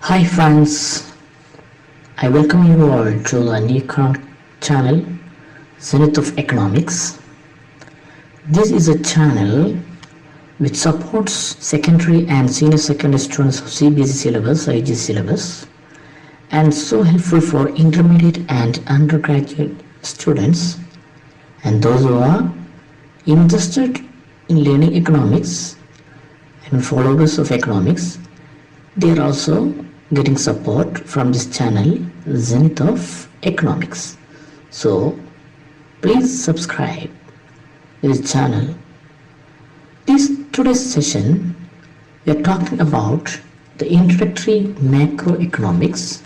Hi friends, I welcome you all to the new channel Zenith of Economics. This is a channel which supports secondary and senior secondary students of CBSE syllabus, IG syllabus, and so helpful for intermediate and undergraduate students and those who are interested in learning economics and followers of economics. They are also getting support from this channel Zenith of Economics. So please subscribe this channel. Today's session we are talking about the introductory macroeconomics,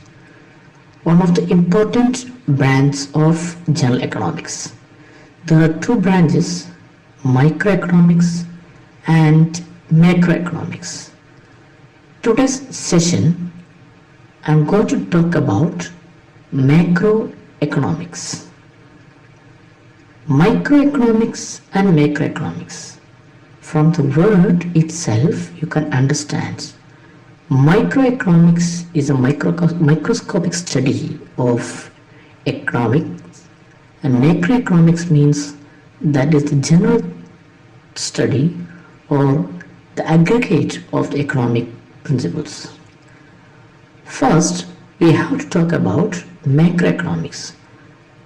one of the important branches of general economics. There are two branches, microeconomics and macroeconomics. Today's session I am going to talk about macroeconomics. Microeconomics and macroeconomics. From the word itself you can understand microeconomics is a microscopic study of economics, and macroeconomics means that is the general study or the aggregate of the economic principles. First, we have to talk about macroeconomics.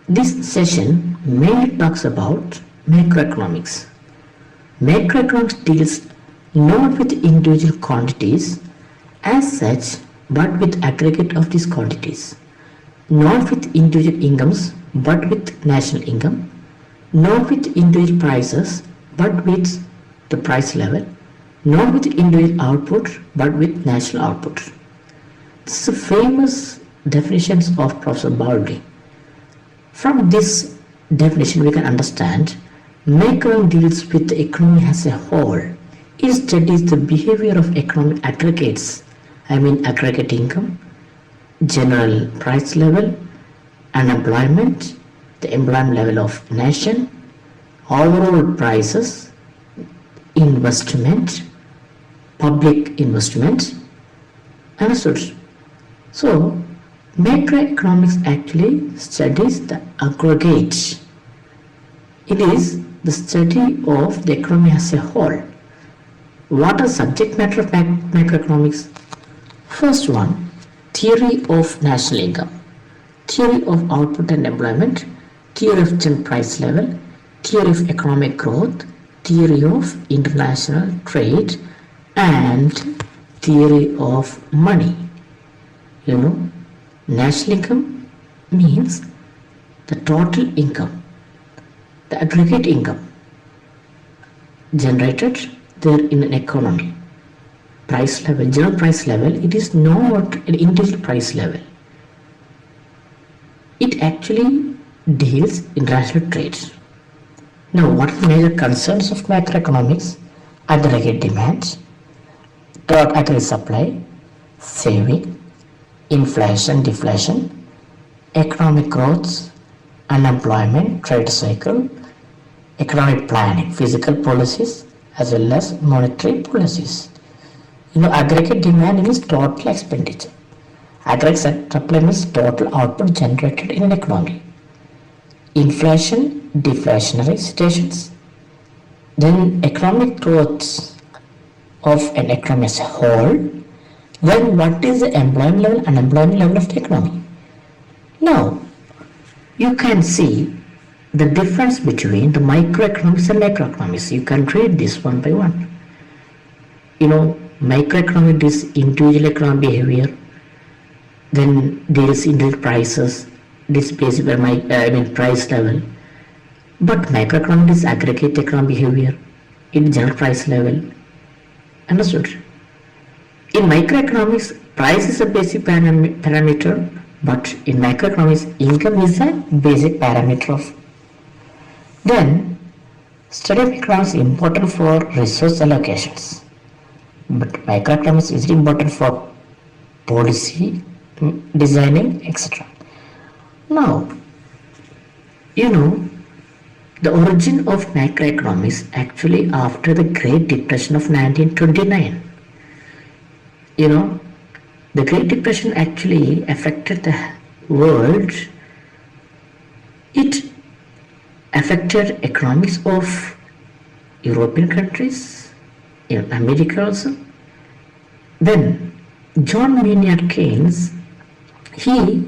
This session mainly talks about macroeconomics. Macroeconomics deals not with individual quantities as such, but with aggregate of these quantities. Not with individual incomes, but with national income. Not with individual prices, but with the price level. Not with individual output, but with national output. This is a famous definitions of Professor Baldwin. From this definition we can understand macroeconomics deals with the economy as a whole. It studies the behavior of economic aggregates, aggregate income, general price level, unemployment, the employment level of nation, overall prices, investment, public investment, and such. So, macroeconomics actually studies the aggregate. It is the study of the economy as a whole. What are subject matter of macroeconomics? First one, theory of national income, theory of output and employment, theory of general price level, theory of economic growth, theory of international trade, and theory of money. National income means the total income, the aggregate income generated there in an economy. Price level, general price level, it is not an individual price level. It actually deals international trade. Now, what are the major concerns of macroeconomics? Aggregate demand, aggregate supply, saving, inflation, deflation, economic growth, unemployment, trade cycle, economic planning, fiscal policies, as well as monetary policies. Aggregate demand means total expenditure. Aggregate supply means total output generated in an economy. Inflation, deflationary situations. Then economic growth of an economy as a whole. Then what is the employment level, unemployment level of the economy? Now, you can see the difference between the microeconomics and macroeconomics. You can read this one by one. Microeconomic is individual economic behavior. Then there is individual prices. This based by price level. But macroeconomic is aggregate economic behavior in general price level. Understood? In microeconomics, price is a basic parameter, but in macroeconomics, income is a basic parameter of. Then, study of economics is important for resource allocations, but microeconomics is important for policy designing, etc. Now, the origin of macroeconomics actually after the Great Depression of 1929. The Great Depression actually affected the world. It affected economics of European countries, in America also. Then John Maynard Keynes, he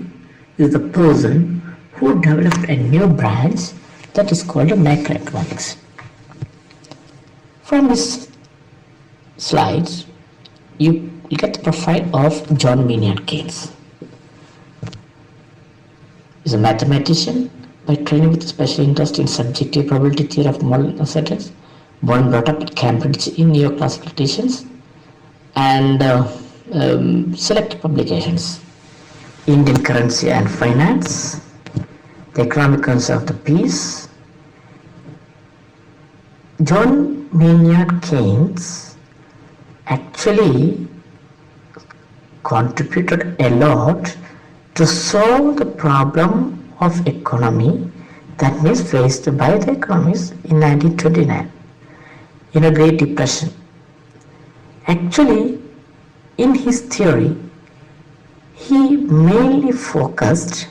is the person who developed a new branch that is called macroeconomics. From this slides, you get the profile of John Maynard Keynes. He is a mathematician by training with special interest in subjective probability theory of model uncertainties, born and brought up at Cambridge in neoclassical traditions, and select publications: Indian Currency and Finance, The Economic Currency of the Peace. John Maynard Keynes actually contributed a lot to solve the problem of economy that was faced by the economists in 1929 in a Great Depression. Actually, in his theory, he mainly focused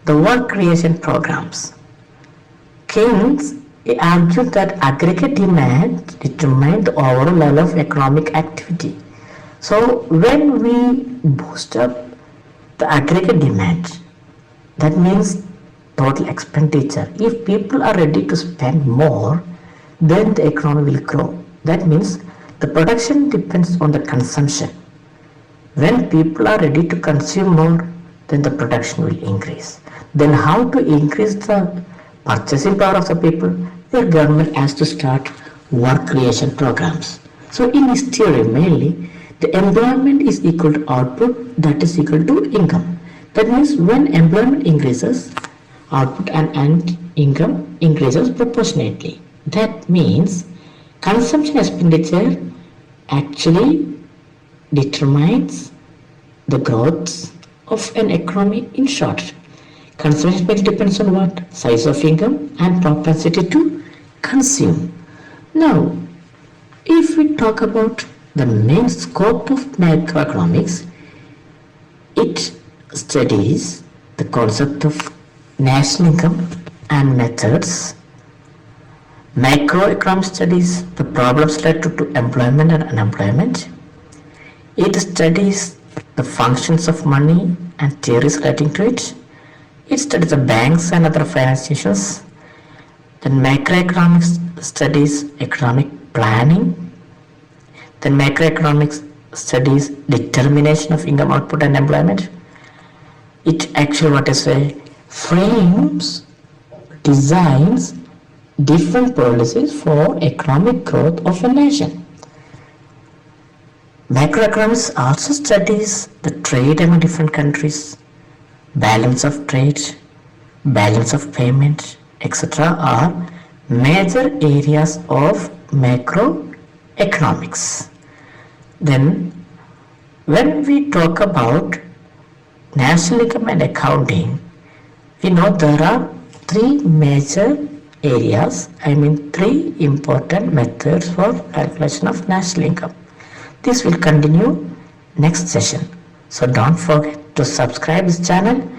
the work creation programs. Keynes argued that aggregate demand determined the overall level of economic activity. So when we boost up the aggregate demand, that means total expenditure. If people are ready to spend more, then the economy will grow. That means the production depends on the consumption. When people are ready to consume more, then the production will increase. Then how to increase the purchasing power of the people? The government has to start work creation programs. So in this theory mainly, the employment is equal to output, that is equal to income. That means when employment increases, output and income increases proportionately. That means consumption expenditure actually determines the growth of an economy. In short, consumption expenditure depends on what? Size of income and propensity to consume. Now, if we talk about the main scope of macroeconomics, it studies the concept of national income and methods. Macroeconomics studies the problems related to employment and unemployment. It studies the functions of money and theories relating to it. It studies the banks and other finance institutions. Then macroeconomics studies economic planning. Then macroeconomics studies determination of income, output and employment. It actually frames, designs different policies for economic growth of a nation. Macroeconomics also studies the trade among different countries, balance of trade, balance of payment, etc. are major areas of macroeconomics. Then when we talk about national income and accounting, we know there are three major areas, three important methods for calculation of national income. This will continue next session. So don't forget to subscribe this channel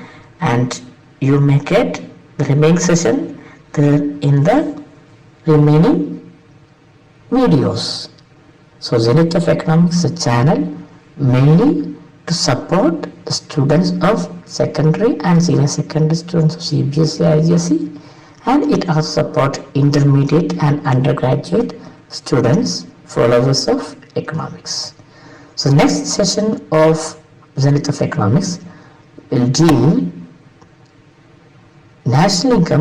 and you may get the remaining session there in the remaining videos. So Zenith of Economics is a channel mainly to support the students of secondary and senior secondary students of CBSE, IGSE, and it also supports intermediate and undergraduate students, followers of economics. So next session of Zenith of Economics will deal national income